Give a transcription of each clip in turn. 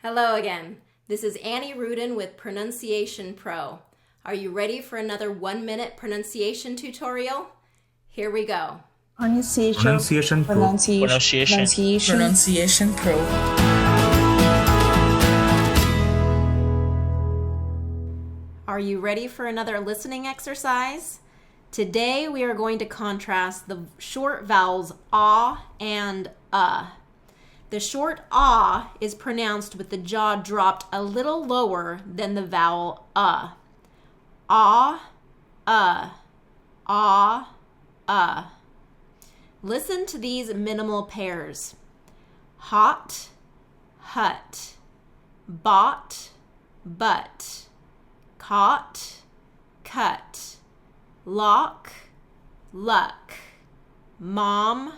Hello again. This is Annie Rudin with Pronunciation Pro. Are you ready for another 1-minute pronunciation tutorial? Here we go. Pronunciation Pro. Pronunciation Pro. Are you ready for another listening exercise? Today we are going to contrast the short vowels ah and The short ah is pronounced with the jaw dropped a little lower than the vowel ah. Ah, ah. Listen to these minimal pairs. Hot, hut. Bought, but. Caught, cut. Lock, luck. Mom,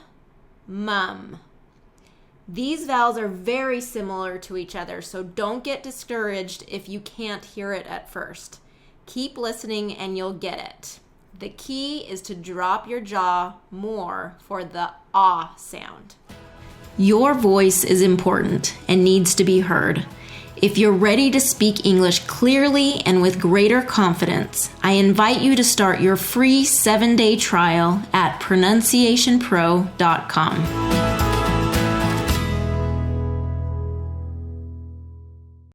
mum. These vowels are very similar to each other, so don't get discouraged if you can't hear it at first. Keep listening and you'll get it. The key is to drop your jaw more for the ah sound. Your voice is important and needs to be heard. If you're ready to speak English clearly and with greater confidence, I invite you to start your free 7-day trial at pronunciationpro.com.